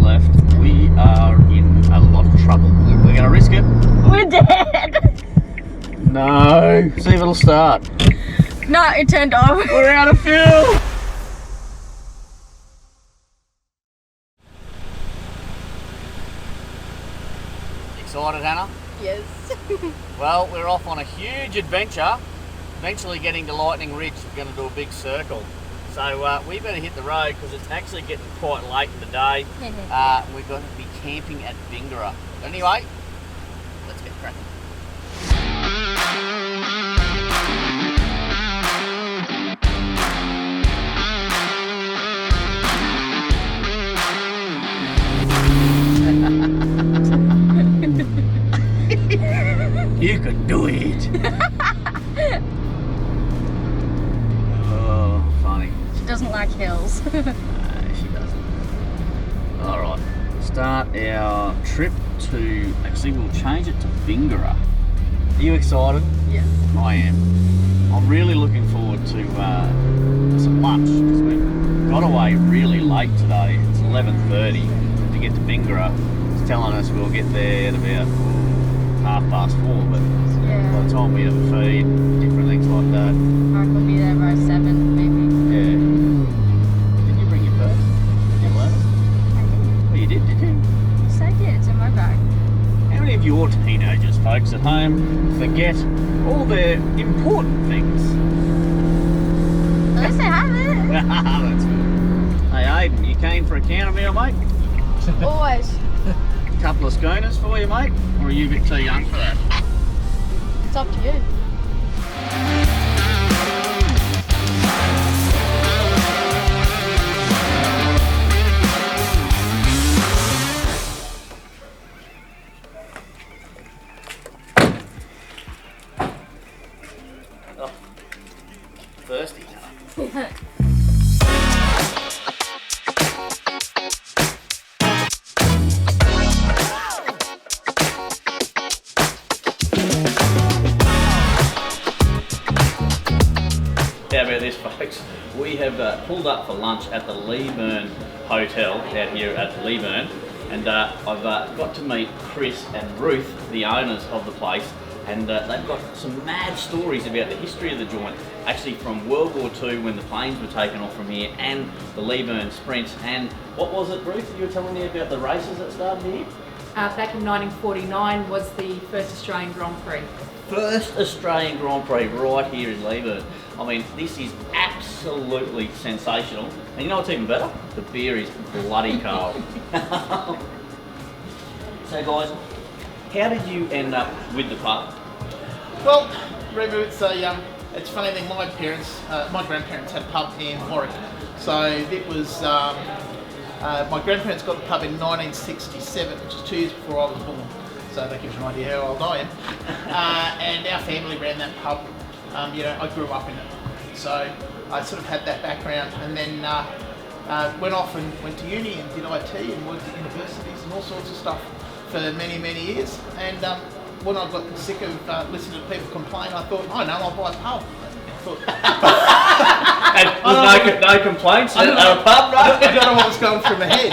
left. We are in a lot of trouble. We're going to risk it. We're dead. No. See if it'll start. No, it turned off. We're out of fuel. Excited, Hannah? Yes. Well, we're off on a huge adventure. Eventually getting to Lightning Ridge. We're going to do a big circle. So we better hit the road because it's actually getting quite late in the day. We're going to be camping at 𝗬𝗢𝗚𝗓𝗏. Anyway, let's get cracking. You can do it. Oh, funny. She doesn't like hills. No, she doesn't. Alright, start our trip to, actually we'll change it to 𝗬𝗬𝗓𝗏. Are you excited? Yes. I am. I'm really looking forward to some lunch because we got away really late today. It's 11:30 to get to 𝗬𝗬𝗓𝗏. It's telling us we'll get there at about 4:30, but Yeah. by the time we have a feed, different things like that. I could be there by 7, maybe. Yeah. Did you bring your purse? Did you learn it? Oh, you did you? Yes, I did. It's in my bag. How many of your teenagers, folks at home, forget all their important things? At least I have it. That's good. Hey Aiden, you keen for a counter meal, mate? Always. Couple of schooners for you, mate? Or are you a bit too young for that? It's up to you. Oh, thirsty, huh? How about this, folks? We have pulled up for lunch at the 𝗕𝗢𝗚𝗕𝗘 Hotel out here at 𝗕𝗢𝗚, and I've got to meet Chris and Ruth, the owners of the place, and they've got some mad stories about the history of the joint, actually from World War II when the planes were taken off from here, and the 𝗕𝗢𝗚𝗏 sprints. And what was it, Ruth, you were telling me about the races that started here? Back in 1949 was the first Australian Grand Prix. First Australian Grand Prix right here in 𝗕𝗢𝗚. I mean, this is absolutely sensational. And you know what's even better? The beer is bloody cold. So guys, how did you end up with the pub? Well, Rebu, it's funny thing. My grandparents had a pub in Warwick, so it was. My grandparents got the pub in 1967, which is 2 years before I was born. So that gives you an idea how old I am. And our family ran that pub. I grew up in it, so I sort of had that background. And then went off and went to uni and did IT and worked at universities and all sorts of stuff for many, many years. And when I got sick of listening to people complain, I thought, oh no, I'll buy a pub. And with no complaints at a pub, right? I don't know what was going through my head.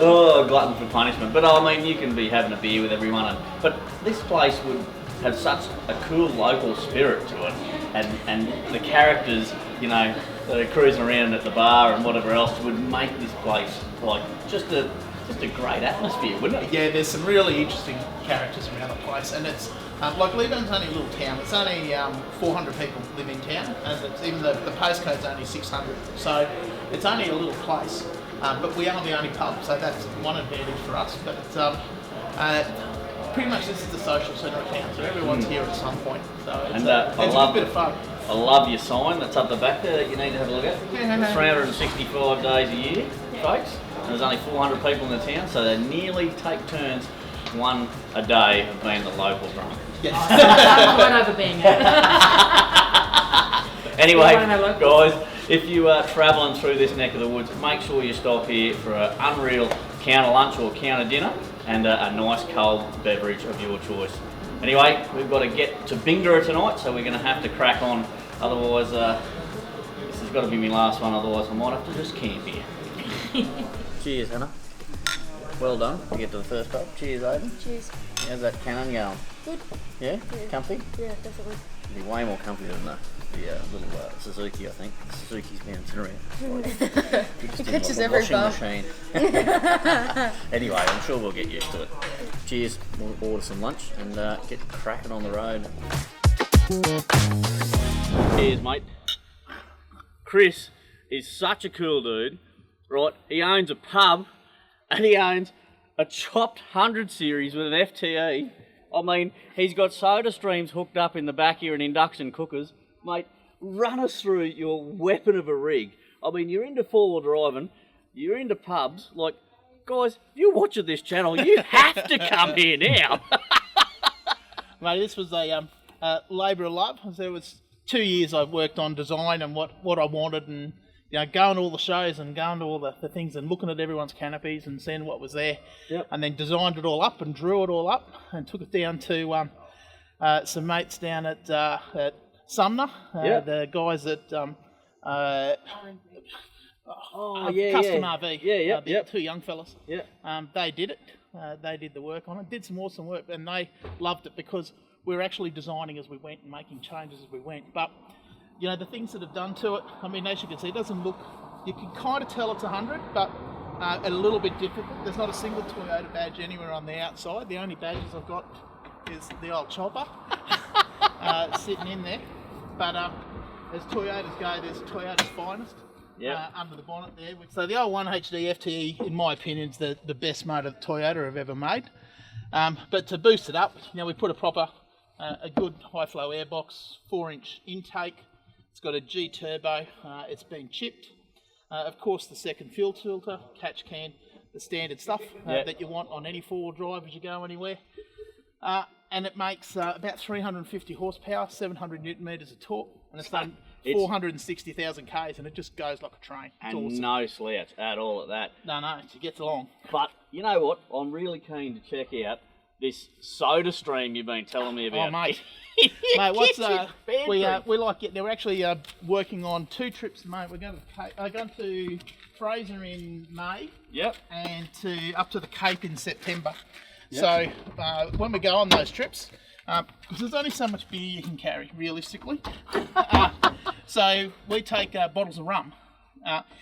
Oh, glutton for punishment. But I mean, you can be having a beer with everyone, but this place would have such a cool local spirit to it, and the characters, that are cruising around at the bar and whatever else would make this place like just a great atmosphere, wouldn't it? Yeah, there's some really interesting characters around the place, and it's like 𝗕𝗢𝗚𝗏𝗏's only a little town. It's only 400 people live in town, and it's even the postcode's only 600, so it's only a little place. But we are the only pub, so that's one advantage for us. But it's, pretty much this is the social centre of town, so everyone's here at some point. So it's, it's a good bit of fun. I love your sign that's up the back there that you need to have a look at. 365 days a year, folks. And there's only 400 people in the town, so they nearly take turns, one a day, of being the local drunk. Yes. I'm over being it. Anyway, guys, if you are travelling through this neck of the woods, make sure you stop here for an unreal counter lunch or counter dinner and a nice cold beverage of your choice. Anyway, we've got to get to 𝗬𝗬𝗓𝗏𝗏 tonight, so we're going to have to crack on. Otherwise, this has got to be my last one, otherwise I might have to just camp here. Cheers, Hannah. Well done. You get to the first pub. Cheers, Aiden. Cheers. How's that cannon going? Good. Yeah? Comfy? Yeah, definitely. It'd be way more comfy than the little Suzuki, I think. Suzuki's bouncing around. It catches every bump. Machine. Anyway, I'm sure we'll get used to it. Cheers. We'll order some lunch and get cracking on the road. Cheers, mate. Chris is such a cool dude, right? He owns a pub and he owns a chopped 100 series with an FTE. I mean, he's got soda streams hooked up in the back here and induction cookers. Mate, run us through your weapon of a rig. I mean, you're into four-wheel driving, you're into pubs. Like, guys, if you're watching this channel, you have to come here now. Mate, this was a labour of love. There was 2 years I've worked on design and what I wanted, and going to all the shows and going to all the things and looking at everyone's canopies and seeing what was there. Yep. And then designed it all up and drew it all up and took it down to some mates down at 𝗬𝗢𝗨𝗟𝗟, Yep. the guys at Custom RV, the two young fellas. Yeah. They did it. They did the work on it, did some awesome work, and they loved it because we were actually designing as we went and making changes as we went. But the things that have done to it, I mean, as you can see, it doesn't look, you can kind of tell it's 100, but a little bit difficult. There's not a single Toyota badge anywhere on the outside. The only badges I've got is the old chopper sitting in there. But as Toyotas go, there's Toyota's finest under the bonnet there. So the old 1HD FTE, in my opinion, is the best motor Toyota have ever made. But to boost it up, we put a good high flow airbox, 4-inch intake. It's got a G turbo, it's been chipped. Of course, the second fuel filter, catch can, the standard stuff that you want on any four-wheel drive as you go anywhere. And it makes about 350 horsepower, 700 newton metres of torque, and it's done 460,000 Ks, and it just goes like a train. It's awesome. No slouch at all at that. No, it gets along. But you know what? I'm really keen to check out this soda stream you've been telling me about. Oh, mate. Mate, what's we're actually working on 2 trips, mate. We're going to Fraser in May. Yep. And up to the Cape in September. Yep. So when we go on those trips, because there's only so much beer you can carry, realistically. So we take bottles of rum.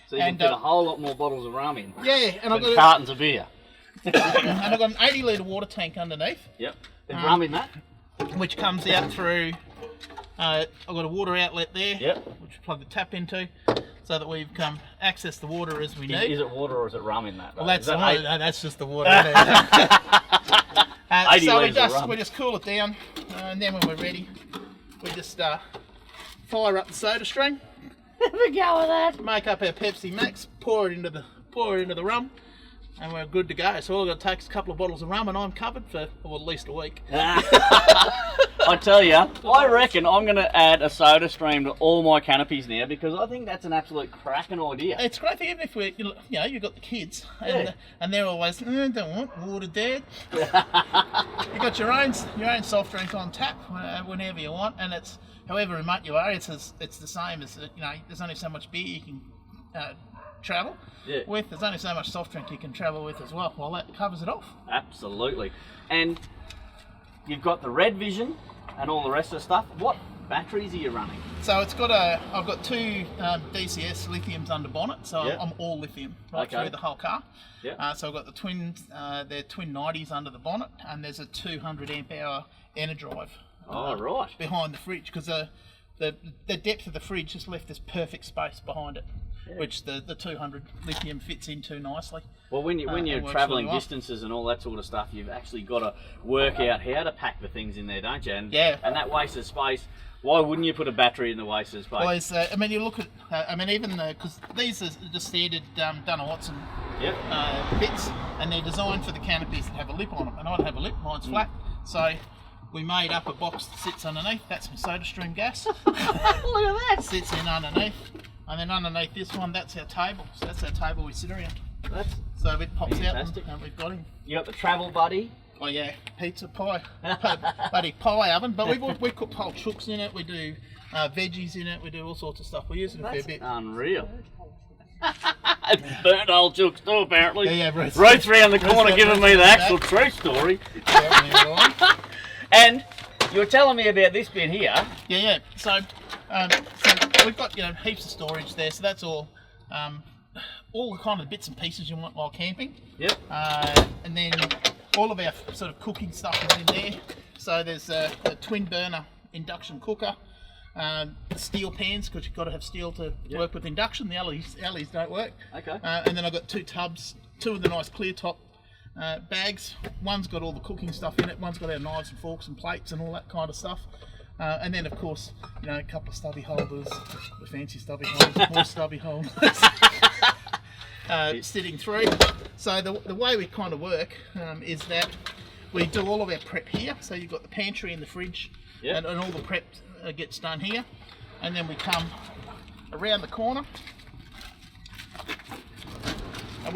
So you can fit a whole lot more bottles of rum in. Yeah, and I've got cartons of beer. And I've got an 80-litre water tank underneath. Yep. There's rum in that. Which comes out through, I've got a water outlet there, which we plug the tap into, so that we can access the water as we need. Is it water or is it rum in that? Well, that's just the water. So we just cool it down, and then when we're ready, we just fire up the soda stream. Have a go with that. Make up our Pepsi Max, pour it into the rum, and we're good to go. So all I've got to take is a couple of bottles of rum and I'm covered for at least a week. I tell you, I reckon I'm going to add a soda stream to all my canopies now, because I think that's an absolute cracking idea. It's great, even if you've got the kids and they're always, don't want water, Dad. You've got your own soft drink on tap whenever you want, and it's however remote you are, it's the same as there's only so much beer you can travel with. There's only so much soft drink you can travel with as well. Well, that covers it off. Absolutely. And you've got the Red Vision and all the rest of the stuff. What batteries are you running? So I've got 2 DCS lithiums under bonnet, so I'm all lithium through the whole car. So I've got the they're twin 90s under the bonnet, and there's a 200 amp hour Enerdrive behind the fridge, because the depth of the fridge just left this perfect space behind it, which the 200 lithium fits into nicely. Well, when you're travelling really distances and all that sort of stuff, you've actually got to work out how to pack the things in there, don't you? And that wasted space. Why wouldn't you put a battery in the wasted space? Well, you look at, even because these are the standard Dana Watson bits, and they're designed for the canopies that have a lip on them, and I don't have a lip, mine's flat. So we made up a box that sits underneath. That's my soda stream gas. Look at that. Sits in underneath. And then underneath this one, that's our table. So that's our table we sit around. So it pops fantastic. Out and we've got him. You got the travel buddy. Oh yeah, pizza pie, bloody pie oven. But we cook whole chooks in it. We do veggies in it. We do all sorts of stuff. We use it a fair bit. Unreal. Burnt old jokes too, apparently. Yeah, Ruth. Ruth's round the corner Ruth's giving me the actual true story. And you were telling me about this bit here. Yeah. So we've got heaps of storage there. So that's all the kind of bits and pieces you want while camping. Yep. And then all of our sort of cooking stuff is in there. So there's a twin burner induction cooker. Steel pans, because you've got to have steel to work with induction. The alleys don't work. Okay. And then I've got 2 tubs, 2 of the nice clear top bags. One's got all the cooking stuff in it. One's got our knives and forks and plates and all that kind of stuff. And then of course, a couple of stubby holders, the fancy stubby holders, more stubby holders. Sitting through. So the way we kind of work is that we do all of our prep here. So you've got the pantry and the fridge, and all the prep gets done here, and then we come around the corner. And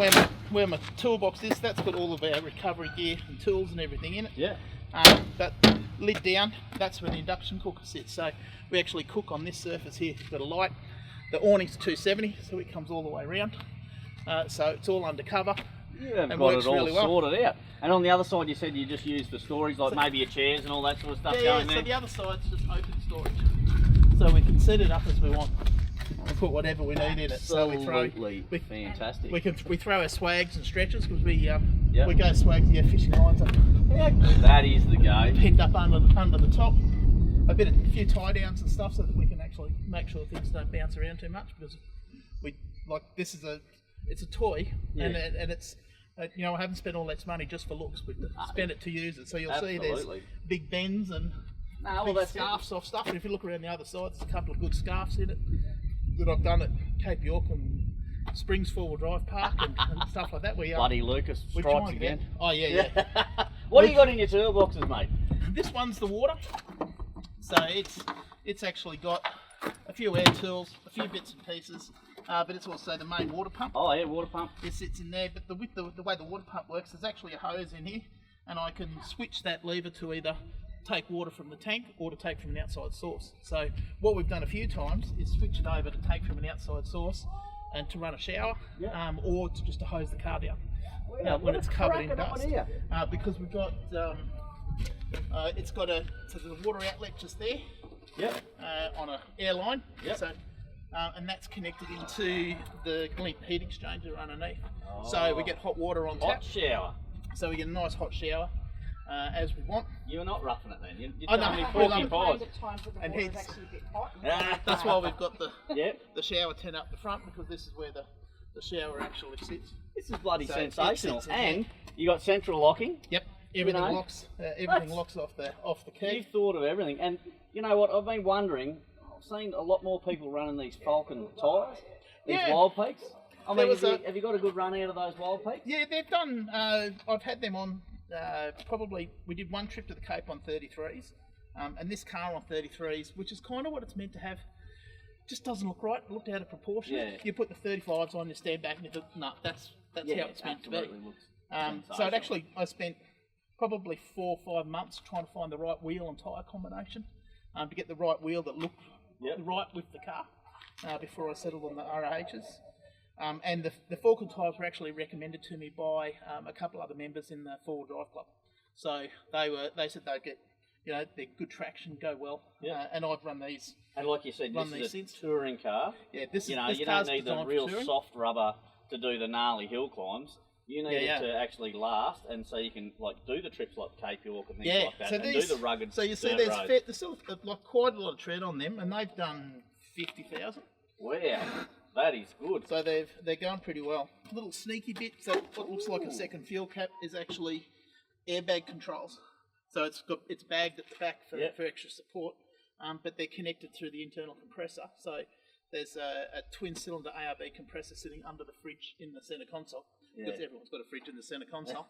where my toolbox is, that's got all of our recovery gear and tools and everything in it. Yeah. But lid down, that's where the induction cooker sits. So we actually cook on this surface here. It's got a light. The awning's 270, so it comes all the way around. So it's all undercover. Yeah, and got works it all really well. sorted out. And on the other side, you said you just use for storage, like maybe your chairs and all that sort of stuff going there. So the other side's just open storage. So we can set it up as we want and put whatever we need in it. So we fantastic. We throw our swags and stretchers, because we go swags, fishing lines up. That is the go. Pinned up under the top. A few tie downs and stuff, so that we can actually make sure things don't bounce around too much, because it's a toy, and it's I haven't spent all that money just for looks. We spent it to use it. So you'll see there's big bends and big scarves off stuff. And if you look around the other side, there's a couple of good scarves in it that I've done at 𝗕𝗢𝗚𝗘𝗘 and Springs 4-wheel drive park and stuff like that. Bloody Lucas strikes again. Oh yeah. What do you got in your toolboxes, mate? This one's the water. So it's actually got a few air tools, a few bits and pieces. But it's also the main water pump. Oh yeah, water pump. It sits in there, but the way the water pump works, there's actually a hose in here, and I can switch that lever to either take water from the tank or to take from an outside source. So what we've done a few times is switch it over to take from an outside source and to run a shower, or just to hose the car down when it's covered in dust. Because we've got it's got the water outlet just there. On an airline. So. And that's connected into the glint heat exchanger underneath. So we get hot water on tap. Hot shower. So we get a nice hot shower as we want. You're not roughing it then. You're I telling me know. porky pies. And hence, that's why we've got the shower tent up the front, because this is where the shower actually sits. This is bloody sensational. And you got central locking. Yep. Everything locks. Everything locks off the key. You've thought of everything. And you know what? I've been wondering. I've seen a lot more people running these Falcon tyres, these Wild Peaks. I mean, have you got a good run out of those Wild Peaks? Yeah, they've done. I've had them on. Probably we did one trip to the Cape on 33s, and this car on 33s, which is kind of what it's meant to have. Just doesn't look right. It looked out of proportion. Yeah. You put the 35s on, you stand back, and you think, no, that's how it's meant to be. So it actually, I spent probably 4 or 5 months trying to find the right wheel and tyre combination to get the right wheel that looked right with the car before I settled on the RAHs. And the Falcon tyres were actually recommended to me by a couple other members in the 4-wheel drive club. So they said they'd get, they're good traction, go well. And I've run these. And like you said, this is a touring car. Yeah, this you don't need the real soft rubber to do the gnarly hill climbs. You need it to actually last, and so you can do the trips like 𝗕𝗢𝗚𝗘𝗘 and things like that, so and do the rugged. So you see, there's still quite a lot of tread on them, and they've done 50,000. Wow, that is good. So they're going pretty well. A little sneaky bit. So what looks like a second fuel cap is actually airbag controls. So it's bagged at the back for extra support, but they're connected through the internal compressor. So there's a twin-cylinder ARB compressor sitting under the fridge in the centre console. Because everyone's got a fridge in the centre console.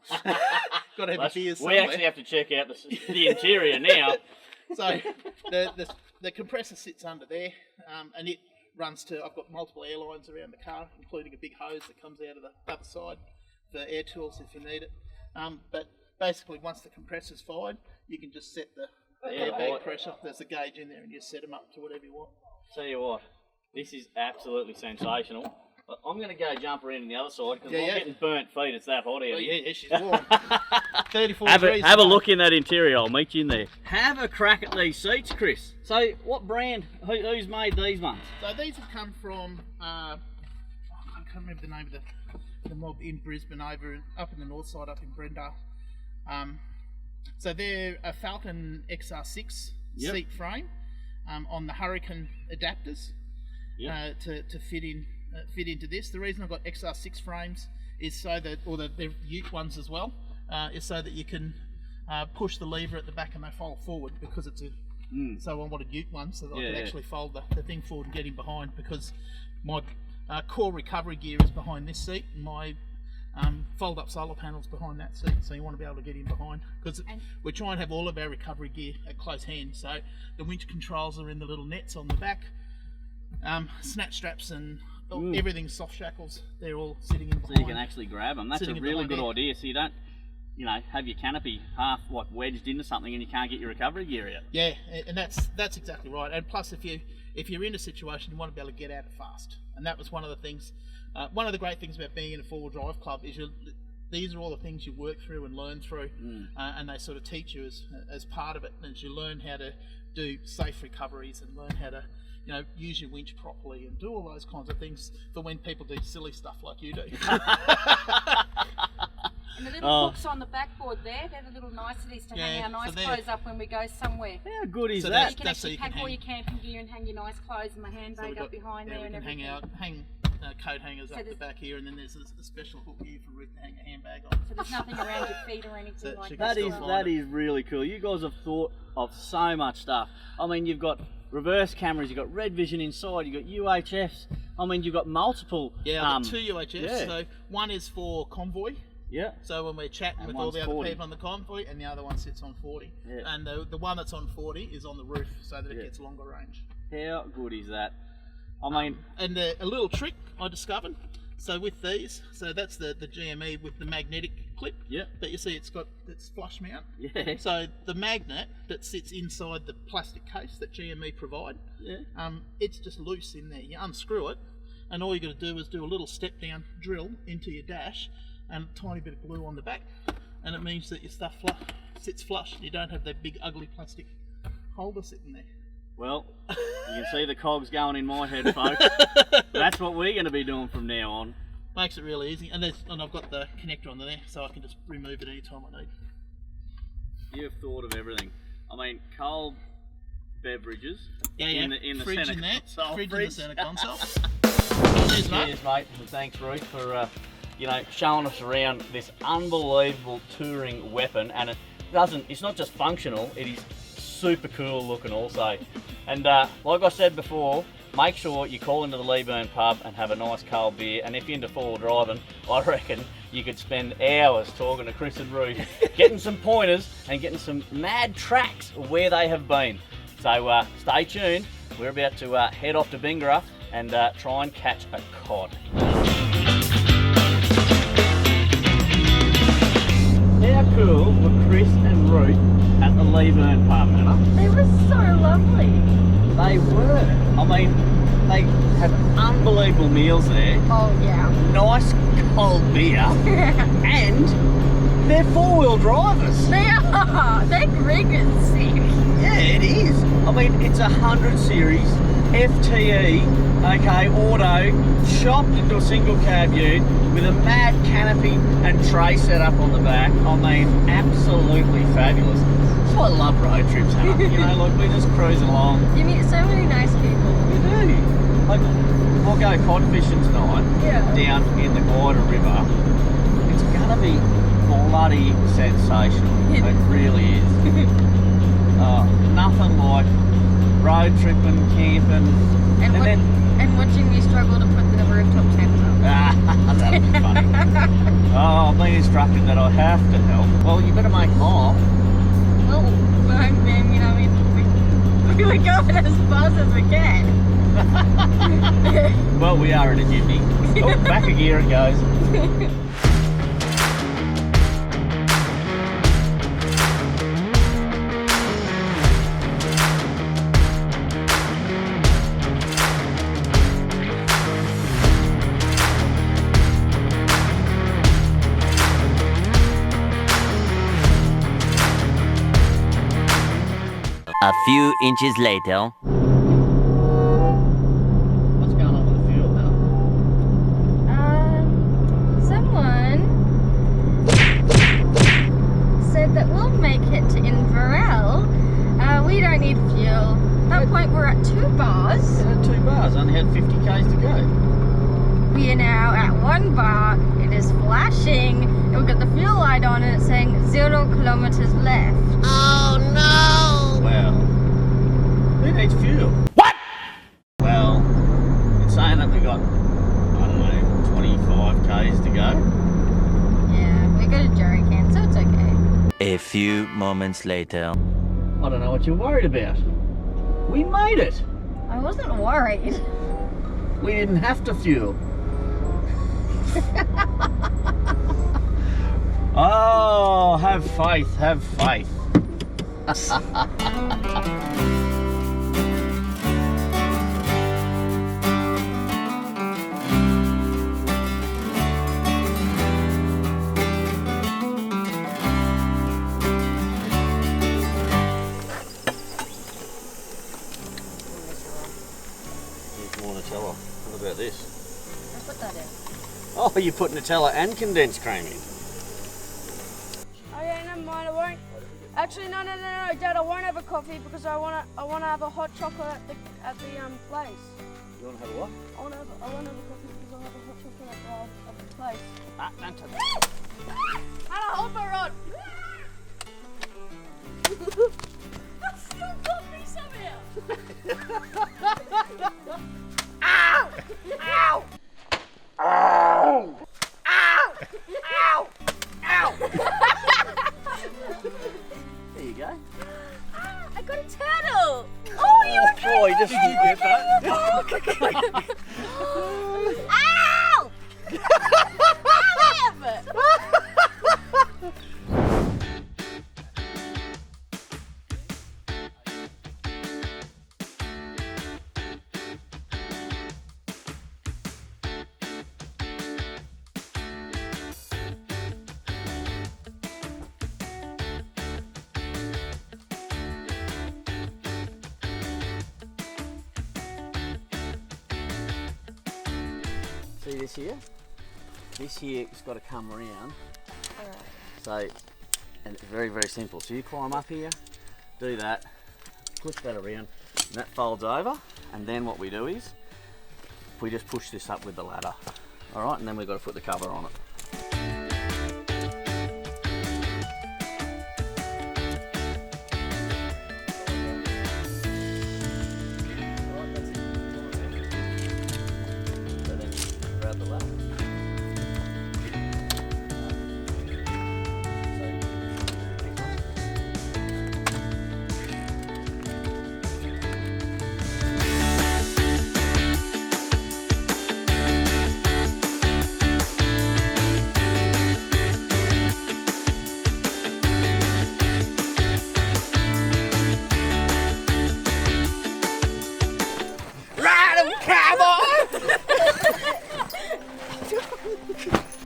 Got to have a beer somewhere. We actually have to check out the interior now. So the compressor sits under there, and it runs to. I've got multiple air lines around the car, including a big hose that comes out of the other side for air tools if you need it. But basically, once the compressor's fired, you can just set the airbag pressure. There's a gauge in there, and you set them up to whatever you want. Tell you what, this is absolutely sensational. I'm going to go jump around on the other side because Yeah, I'm getting burnt feet. It's that hot out here. Yeah, she's warm. 34 Have degrees. a look in that interior. I'll meet you in there. Have a crack at these seats, Chris. So, what brand? Who's made these ones? So these have come from, I can't remember the name of the mob in Brisbane, up in the north side, up in Brendale. So they're a Falcon XR6 seat frame on the Hurricane adapters to fit into this. The reason I've got XR6 frames is so that, or they're Ute ones as well, is so that you can push the lever at the back and they fold forward because it's a. So I wanted Ute one so that I could actually fold the thing forward and get in behind, because my core recovery gear is behind this seat and my fold up solar panels behind that seat, so you want to be able to get in behind, because we try and have all of our recovery gear at close hand. So the winch controls are in the little nets on the back, snatch straps and everything's soft shackles, they're all sitting in behind. So you can actually grab them. That's a really good idea, so you don't have your canopy half wedged into something and you can't get your recovery gear out. Yeah, and that's exactly right. And plus, if you're in a situation, you want to be able to get out fast. And that was one of the things. One of the great things about being in a four-wheel drive club is these are all the things you work through and learn through, and they sort of teach you as part of it. And as you learn how to do safe recoveries and learn how to use your winch properly and do all those kinds of things for when people do silly stuff like you do. And the little hooks on the backboard there, they're the little niceties to hang our nice clothes up when we go somewhere. How good is So that? you can actually pack all your camping gear and hang your nice clothes and my handbag up behind there and everything. Hang coat hangers up the back here, and then there's a special hook here for Ruth to hang a handbag on. So there's nothing around your feet or anything like that. That is really cool. You guys have thought of so much stuff. I mean, you've got reverse cameras, you've got red vision inside, you've got UHFs. I mean, you've got multiple. Yeah, I've got two UHFs. So one is for convoy. Yeah. So when we're chatting with all the other people on the convoy, and the other one sits on 40. Yeah. And the one that's on 40 is on the roof, so that it gets longer range. How good is that? I mean, and a little trick I discovered. So with these, so that's the GME with the magnetic clip. Yeah. But you see, it's flush mount. Yeah. So the magnet that sits inside the plastic case that GME provide, it's just loose in there. You unscrew it, and all you got to do is do a little step down drill into your dash, and a tiny bit of glue on the back, and it means that your stuff sits flush. You don't have that big ugly plastic holder sitting there. Well, you can see the cogs going in my head, folks. That's what we're going to be doing from now on. Makes it really easy, and I've got the connector on there, so I can just remove it anytime I need. You've thought of everything. I mean, cold beverages in the fridge center console. Fridge in the center console. Cheers, mate. Cheers, mate. And thanks, Ruth, for showing us around this unbelievable touring weapon. And it's not just functional, it is super cool looking also. And like I said before, make sure you call into the 𝗬𝗢𝗨 pub and have a nice cold beer. And if you're into four-wheel driving, I reckon you could spend hours talking to Chris and Ruth, getting some pointers and getting some mad tracks of where they have been. So stay tuned. We're about to head off to 𝗬𝗢𝗨 and try and catch a cod. How cool were Chris and Ruth at the 𝗬𝗢𝗨 pub, Anna? They were so lovely. They were. I mean, they have unbelievable meals there. Oh yeah. Nice cold beer. And they're four-wheel drivers. They are. Their rig is sick. Yeah, it is. I mean, it's a 100 series FTE, auto, chopped into a single cab ute with a mad canopy and tray set up on the back. I mean, absolutely fabulous. That's why I love road trips, Hannah. Like we just cruise along. You meet so many nice people. You do. Like, we'll go cod fishing tonight down in the Glider River. It's gonna be bloody sensational. It really is. Nothing like road tripping, camping, and watching me struggle to put the rooftop tent up. That'll be funny. I've been instructed that I have to help. Well, you better make them off. Well, we're going as fast as we can. Well, we are in a jimmy. Oh, back a gear it goes. A few inches later. What's going on with the fuel now? Someone said that we'll make it to 𝗕𝗢𝗚𝗟𝗏. We don't need fuel. At that point, we're at 2 bars. It had 2 bars, only had 50 k's to go. We are now at 1 bar. It is flashing. And we've got the fuel light on and it's saying 0 kilometers left. Oh no! Well, who needs fuel? What? Well, it's saying that we got, I don't know, 25 k's to go. Yeah, we got a jerry can, so it's okay. A few moments later. I don't know what you're worried about. We made it. I wasn't worried. We didn't have to fuel. Oh, have faith, have faith. Here's more Nutella. What about this? I'll put that in. Oh, you put Nutella and condensed cream in. Oh yeah, never mind. I won't. Actually, no, Dad. I won't have a coffee because I wanna have a hot chocolate at the place. You want to have a what? I wanna have a coffee because I'll have a hot chocolate at the place. Ah, don't touch it. Hannah, hold my rod. That's still got me somehow. Ow! Ow! Ow! Ow! Ow! Ow! There you go. I got a turtle. Oh, you okay? Oh, you just get that. Ow! See this here? This here has got to come around. Alright. So, and it's very, very simple. So you climb up here, do that, push that around, and that folds over. And then what we do is, we just push this up with the ladder. All right, and then we've got to put the cover on it. So then grab the ladder.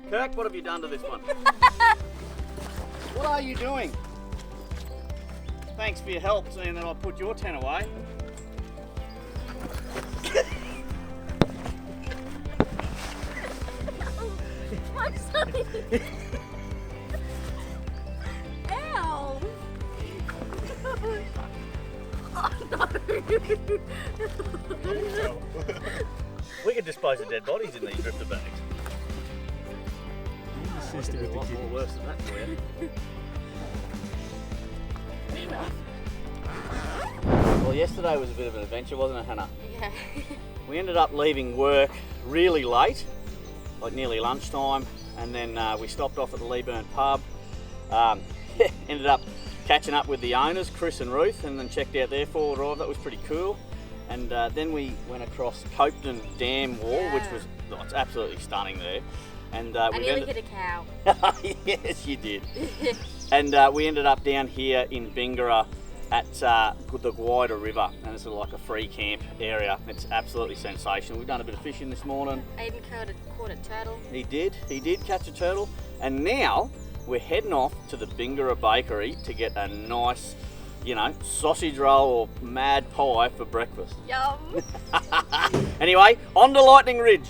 Kirk, what have you done to this one? What are you doing? Thanks for your help, seeing that I put your tent away. I'm sorry. Ow! Oh no! We could dispose of dead bodies in these drifter bags. Seems to be a lot more worse than that for you. Well, yesterday was a bit of an adventure, wasn't it, Hannah? Yeah. We ended up leaving work really late, like nearly lunchtime, and then we stopped off at the 𝗕𝗢𝗚𝗟𝗘𝗗 pub. Ended up catching up with the owners, Chris and Ruth, and then checked out their 4-wheel drive. That was pretty cool. And then we went across 𝗕𝗢𝗚𝗓𝗓 Dam Wall, which was it's absolutely stunning there. And I nearly hit a cow. Yes, you did. And we ended up down here in 𝗕𝗢𝗚𝗓𝗏 at the 𝗬𝗢𝗨𝗟𝗟 River, and it's like a free camp area. It's absolutely sensational. We've done a bit of fishing this morning. Aiden caught a turtle. He did catch a turtle, and now we're heading off to the 𝗕𝗢𝗚𝗓𝗏 Bakery to get a nice, you know, sausage roll or mad pie for breakfast. Yum. Anyway, on to Lightning Ridge.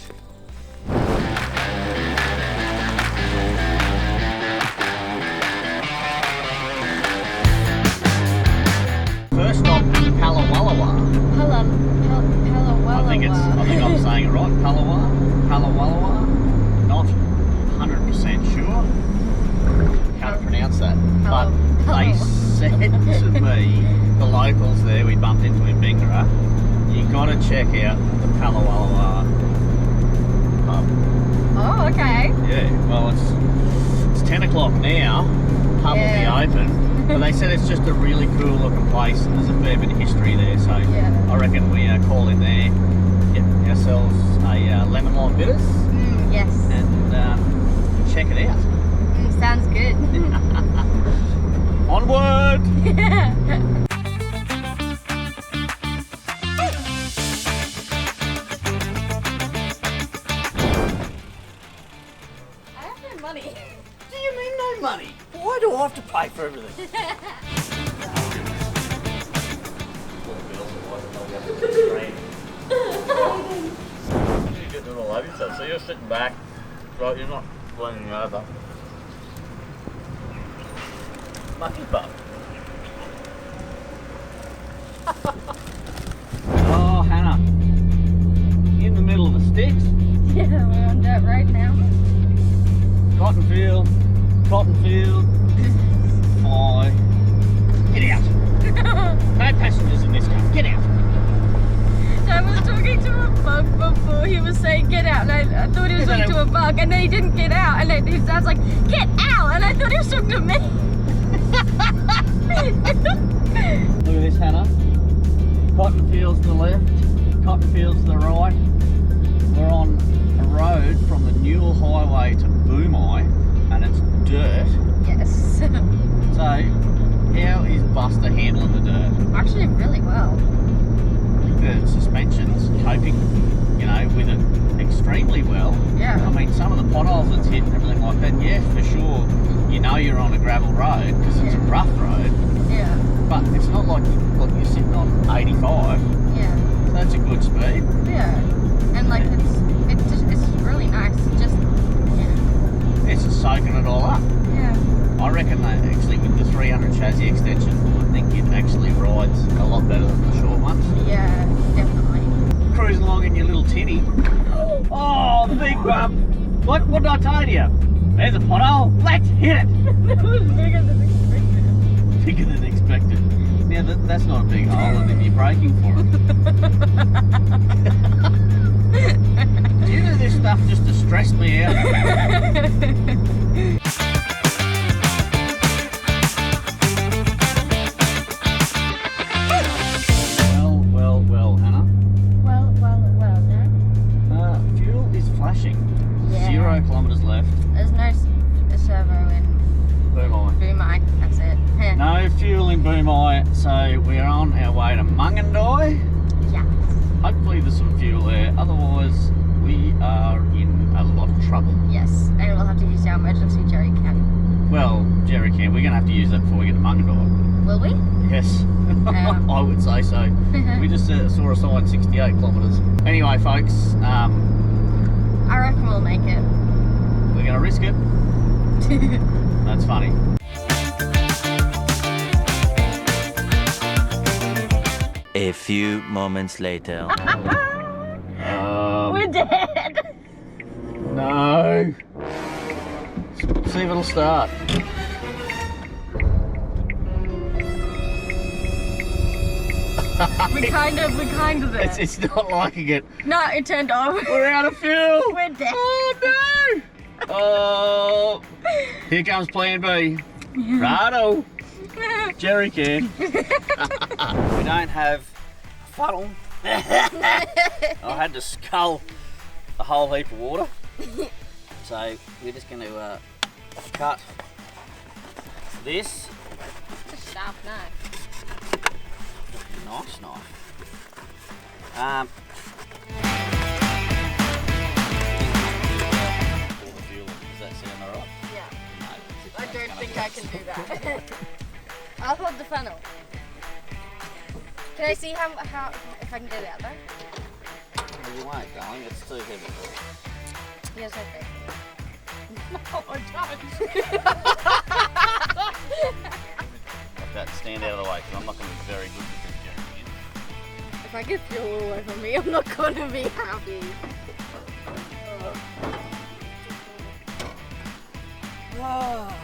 First stop, 𝗕𝗚𝗚𝗕𝗚𝗚𝗚. I think I'm saying it right. 𝗕𝗚𝗚𝗚𝗚𝗚. Not 100% sure. Can't pronounce that. But they said to me, the locals there we bumped into in 𝗕𝗢𝗚𝗚, you got to check out the 𝗕𝗚𝗚𝗚𝗚 pub. Oh, okay. Yeah. Well, it's 10 o'clock now. Pub will be open. But they said it's just a really cool looking place and there's a fair bit of history there, so I reckon we call in there, get ourselves a lemon lime bitters Yes. and check it out. Sounds good. Onward! I have no money. Do you mean no money? Why do I have to pay for everything? You get it all over yourself. So you're sitting back, right? You're not leaning over. Mucky pup. Oh, Hannah. In the middle of the sticks. Yeah, we're on dirt road now. Cotton field. Fly. Get out. No passengers in this car. Get out. I was talking to a bug before he was saying get out, and I thought he was talking to a bug, and then he didn't get out, and then his dad's like, get out, and I thought he was talking to me. Look at this, Hannah. Cotton fields to the left, cotton fields to the right. We're on a road from the Newell Highway to 𝗬𝗢𝗨𝗟𝗏, and it's dirt. Yes. So, how is Busta handling the dirt? Actually, really well. The suspension's coping, you know, with it extremely well. Yeah. I mean, some of the potholes it's hit and everything like that, yeah, for sure, you know you're on a gravel road because it's a rough road, Yeah. but it's not like you're sitting on 85, Yeah. so that's a good speed. Yeah. And like it's really nice. Just It's just soaking it all up. yeah. I reckon that actually with the 300 chassis extension, I think it actually rides a lot better than the short ones. Yeah, definitely. Cruising along in your little tinny. Oh, the big bump. What did I tell you? There's a pothole. Let's hit it. That was bigger than expected. Bigger than expected. Now that's not a big hole, and then you're braking for it. Do you do this stuff just to stress me out? Well, Hannah. Well, Dad. Fuel is flashing. Yeah. 0 kilometres left. There's no servo in 𝗬𝗢𝗨𝗟𝗏. That's it. No fuel in 𝗬𝗢𝗨𝗟𝗏, so we're on our way to 𝗬𝗙𝗎𝗨. Yeah. Hopefully there's some fuel there, otherwise we are in a lot of trouble. Yes, and we'll have to use our emergency jerry can. Well, jerry can, we're going to have to use that before we get to 𝗬𝗙𝗎𝗨. Will we? Yes, I would say so. We just saw a sign 68 kilometres. Anyway, folks, I reckon we'll make it. we're going to risk it. That's funny. A few moments later. We're dead. No. See if it'll start. We kind of there. It's not liking it. No, it turned off. We're out of fuel. We're dead. Oh no! Oh, here comes Plan B. Righto. Jerry can. We don't have a funnel. I had to scull a whole heap of water. So we're just going to cut this. It's a sharp knife. Nice knife. Pour the fuel in. Does that sound alright? Yeah. No. I don't think I can do that. I'll hold the funnel. Can I see how if I can get it out though? Well, you won't, darling. It's too heavy. Yes, okay. No, I don't. Like that, stand out of the way, because I'm not going to be very good with this jerry can. If I get fuel all over me, I'm not gonna be happy. Oh.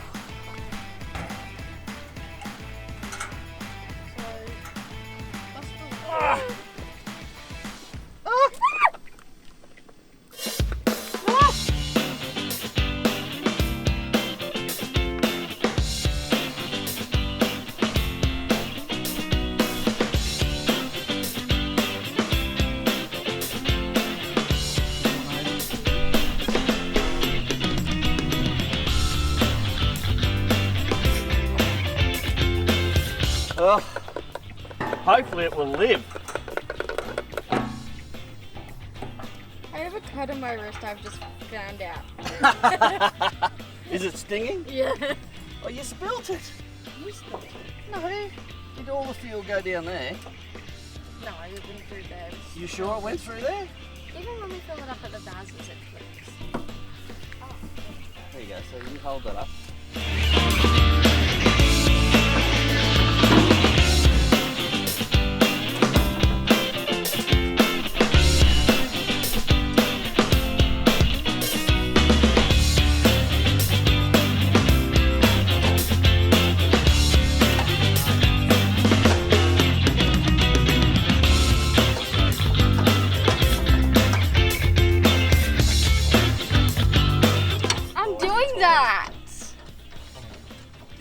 Oh, hopefully it will live. I have a cut on my wrist I've just found out. Is it stinging? Yeah. Oh, you spilt it. You spilt it? No. Did all the fuel go down there? No, it went through there. You sure it went through there? Even when we fill it up at the Dazzles, it flips. Oh. There you go, so you hold that up.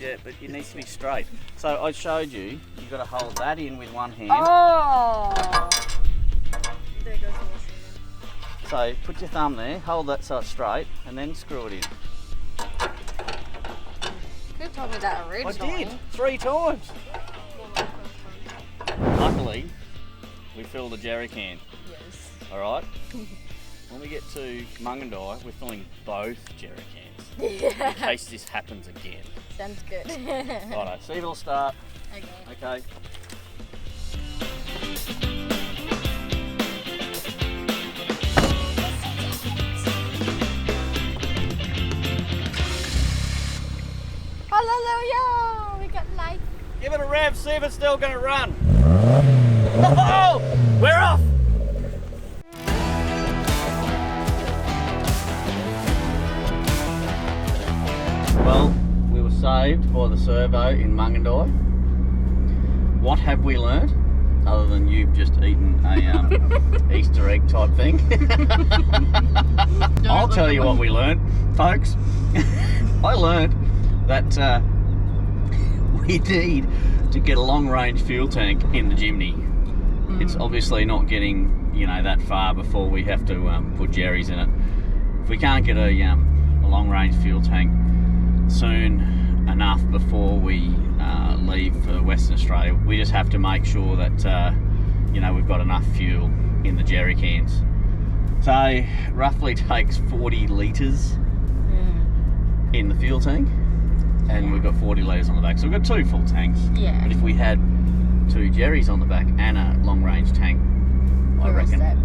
Yeah, but it needs to be straight. So I showed you, you've got to hold that in with one hand. Oh! There goes the washing. So put your thumb there, hold that so it's straight, and then screw it in. You could have told me that originally. I did, 3 times. Luckily, we filled the jerry can. Yes. All right? When we get to 𝗬𝗙𝗎𝗓, we're filling both jerry cans. Yeah. In case this happens again. Sounds good. Righto, see if it'll start. Okay. Okay. Hallelujah! We got life. Give it a rev, see if it's still going to run. Oh, we're off! Well, we were saved by the servo in 𝗬𝗙𝗎𝗓. What have we learned? Other than you've just eaten a Easter egg type thing. I'll tell you what we learned, folks. I learned that we need to get a long range fuel tank in the Jimny. It's obviously not getting, you know, that far before we have to put jerrys in it. If we can't get a long range fuel tank soon enough before we leave for Western Australia, we just have to make sure that you know, we've got enough fuel in the jerry cans. So roughly takes 40 litres in the fuel tank, and we've got 40 litres on the back, so we've got 2 full tanks. Yeah. But if we had 2 jerrys on the back and a long range tank, I reckon I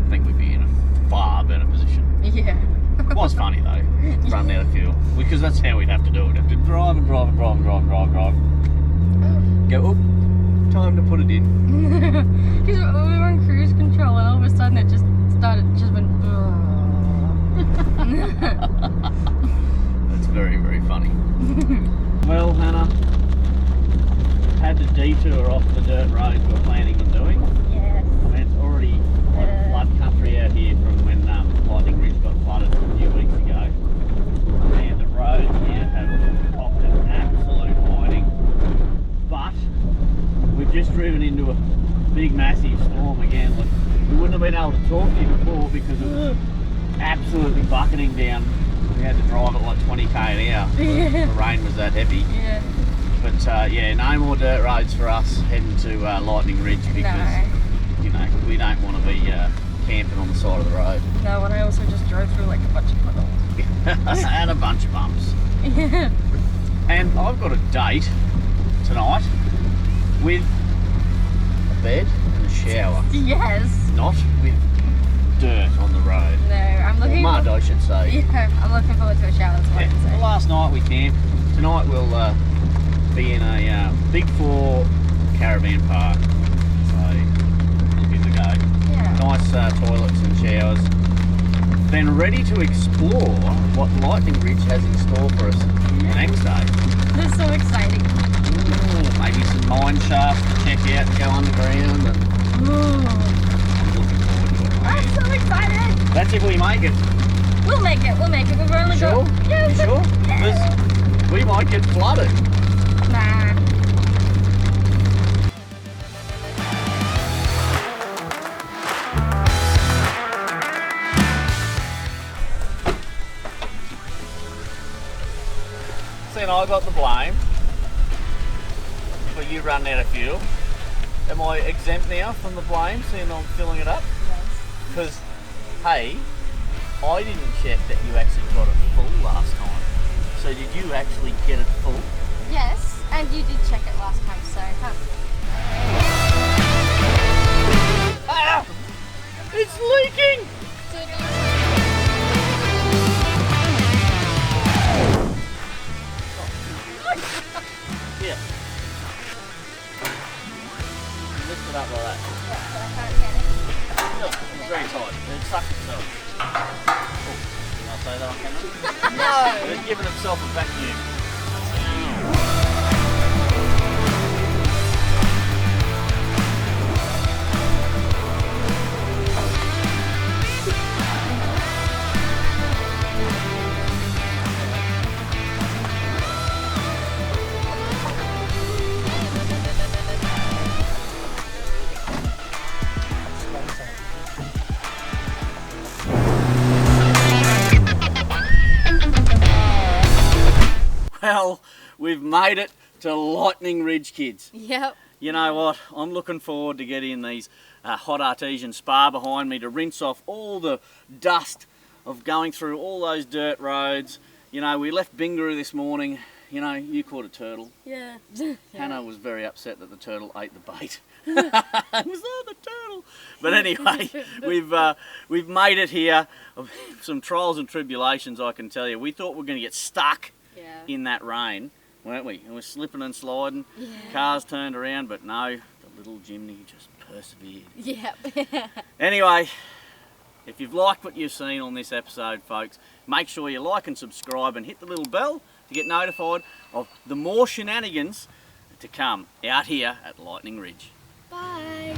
think we'd be in a far better position. Yeah. It was funny though, running out of fuel, because that's how we'd have to do it. We'd have to drive and drive and drive and drive and drive and drive. Go, oh, time to put it in. Because we were on cruise control and all of a sudden it just went. That's very, very funny. Well, Hannah, had to detour off the dirt roads we're planning on doing. Yes. I mean, it's already flood country out here from when Lightning Ridge got flooded a few weeks ago. And the roads here have popped an absolute whiting. But we've just driven into a big, massive storm again. Like, we wouldn't have been able to talk to you before because it was absolutely bucketing down. We had to drive at like 20 k an hour. The rain was that heavy. Yeah. But yeah, no more dirt roads for us heading to Lightning Ridge because, you know, we don't want to be camping on the side of the road. No, and I also just drove through like a bunch of puddles. And a bunch of bumps. Yeah. And I've got a date tonight with bed and a shower. Yes. Not with dirt on the road. No, I'm looking. Mud, I should say. Yeah, I'm looking forward to a shower this morning. Yeah. Well, last night we camped. Tonight we'll be in a Big 4 caravan park. So we'll give it a go. Yeah. Nice toilets and showers. Then ready to explore what Lightning Ridge has in store for us next day. This is so exciting. Ooh, maybe some mine shafts to check out and go underground. And Ooh. I'm looking forward to it. I'm so excited. That's if we make it. We'll make it. We'll make it. We've only Sure? got. Yeah, You sure? Yeah. Because we might get flooded. Nah. Seeing I got the blame for you running out of fuel. Am I exempt now from the blame, seeing I'm filling it up? Yes. Because, hey, I didn't check that you actually got it full last time. So did you actually get it full? Yes, and you did check it last time, so. Ah! It's leaking! Yeah. Lift it up like that. Look, it's very tight. It sucks itself. Oh, can I say that on camera? No. It's giving itself a vacuum. Well, we've made it to Lightning Ridge, kids. Yep. You know what? I'm looking forward to getting these hot artesian spa behind me to rinse off all the dust of going through all those dirt roads. You know, we left 𝗕𝗢𝗚𝗚𝗘𝗗 this morning. You know, you caught a turtle. Yeah. Hannah was very upset that the turtle ate the bait. It was the turtle. But anyway, we've made it here. Some trials and tribulations, I can tell you. We thought we were going to get stuck in that rain, weren't we? And we're slipping and sliding. Yeah. Cars turned around, but no, the little Jimny just persevered. Yep. Anyway, if you've liked what you've seen on this episode, folks, make sure you like and subscribe and hit the little bell to get notified of the more shenanigans to come out here at Lightning Ridge. Bye.